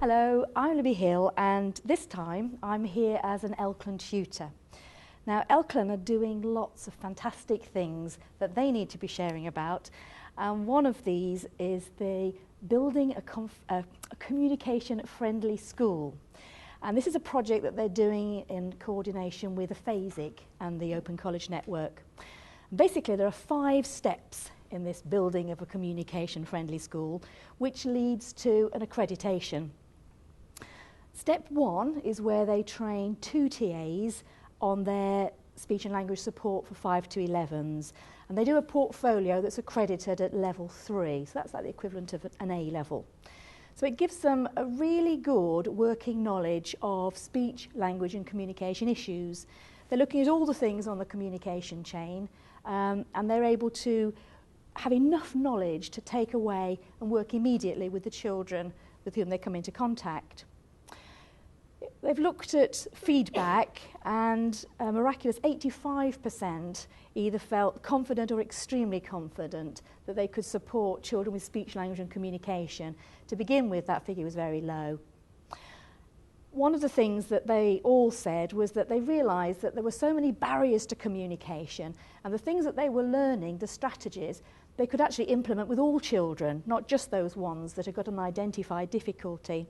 Hello, I'm Libby Hill, and this time I'm here as an Elklan tutor. Now, Elklan are doing lots of fantastic things that they need to be sharing about, and one of these is the building a communication-friendly school. And this is a project that they're doing in coordination with the FASIC and the Open College Network. Basically, there are 5 steps in this building of a communication-friendly school, which leads to an accreditation. Step 1 is where they train 2 TAs on their speech and language support for 5 to 11s. And they do a portfolio that's accredited at level 3. So that's like the equivalent of an A level. So it gives them a really good working knowledge of speech, language and communication issues. They're looking at all the things on the communication chain, and they're able to have enough knowledge to take away and work immediately with the children with whom they come into contact. They've looked at feedback, and a miraculous 85% either felt confident or extremely confident that they could support children with speech, language and communication. To begin with, that figure was very low. One of the things that they all said was that they realised that there were so many barriers to communication, and the things that they were learning, the strategies, they could actually implement with all children, not just those ones that have got an identified difficulty.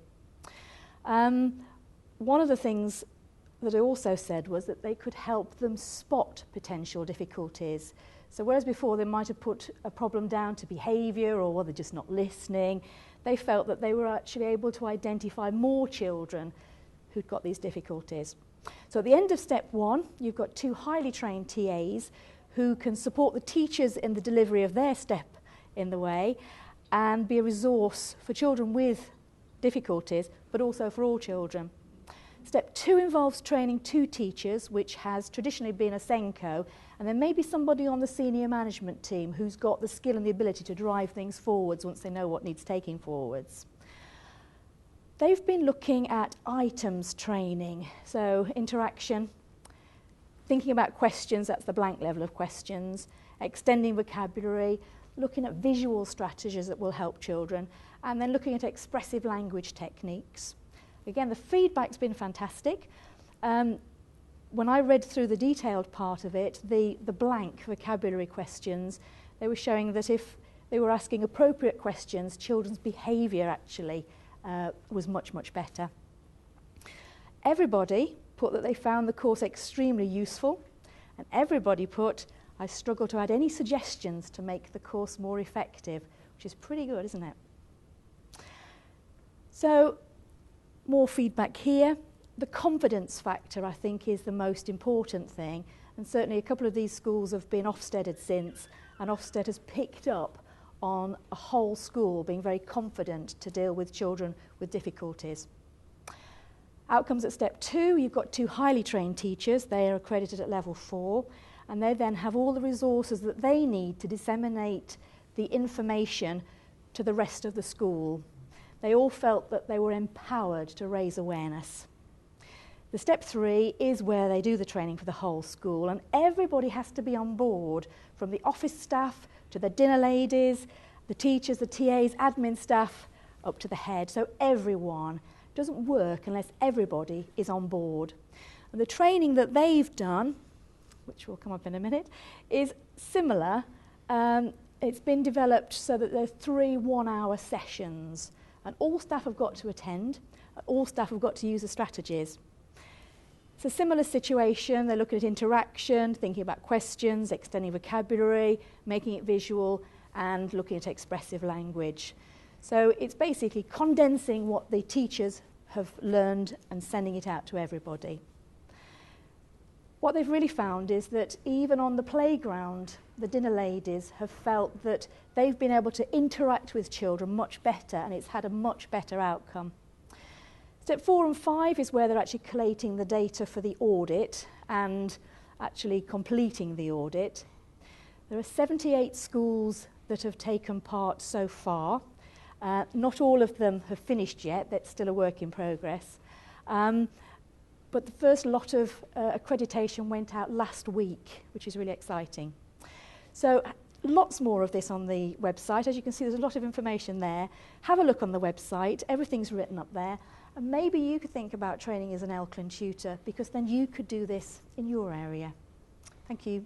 One of the things that I also said was that they could help them spot potential difficulties. So whereas before they might have put a problem down to behaviour or they're just not listening, they felt that they were actually able to identify more children who'd got these difficulties. So at the end of step 1, you've got 2 highly trained TAs who can support the teachers in the delivery of their step in the way and be a resource for children with difficulties, but also for all children. Step 2 involves training 2 teachers, which has traditionally been a SENCO, and there may be somebody on the senior management team who's got the skill and the ability to drive things forwards once they know what needs taking forwards. They've been looking at items training, so interaction, thinking about questions, that's the blank level of questions, extending vocabulary, looking at visual strategies that will help children, and then looking at expressive language techniques. Again, the feedback's been fantastic. When I read through the detailed part of it, the blank vocabulary questions, they were showing that if they were asking appropriate questions, children's behaviour actually was much, much better. Everybody put that they found the course extremely useful, and everybody put, I struggle to add any suggestions to make the course more effective, which is pretty good, isn't it? So, more feedback here. The confidence factor, I think, is the most important thing, and certainly a couple of these schools have been Ofsteded since, and Ofsted has picked up on a whole school being very confident to deal with children with difficulties. Outcomes at step 2, you've got 2 highly trained teachers. They are accredited at level 4, and they then have all the resources that they need to disseminate the information to the rest of the school. They all felt that they were empowered to raise awareness. The step 3 is where they do the training for the whole school, and everybody has to be on board, from the office staff to the dinner ladies, the teachers, the TAs, admin staff, up to the head. So everyone. Doesn't work unless everybody is on board. And the training that they've done, which will come up in a minute, is similar. It's been developed so that there's 3 one-hour sessions. And all staff have got to attend, all staff have got to use the strategies. It's a similar situation. They're looking at interaction, thinking about questions, extending vocabulary, making it visual, and looking at expressive language. So it's basically condensing what the teachers have learned and sending it out to everybody. What they've really found is that even on the playground, the dinner ladies have felt that they've been able to interact with children much better, and it's had a much better outcome. Step 4 and 5 is where they're actually collating the data for the audit and actually completing the audit. There are 78 schools that have taken part so far. Not all of them have finished yet, that's still a work in progress. But but the first lot of accreditation went out last week, which is really exciting. So lots more of this on the website. As you can see, there's a lot of information there. Have a look on the website. Everything's written up there. And maybe you could think about training as an Elklan tutor, because then you could do this in your area. Thank you.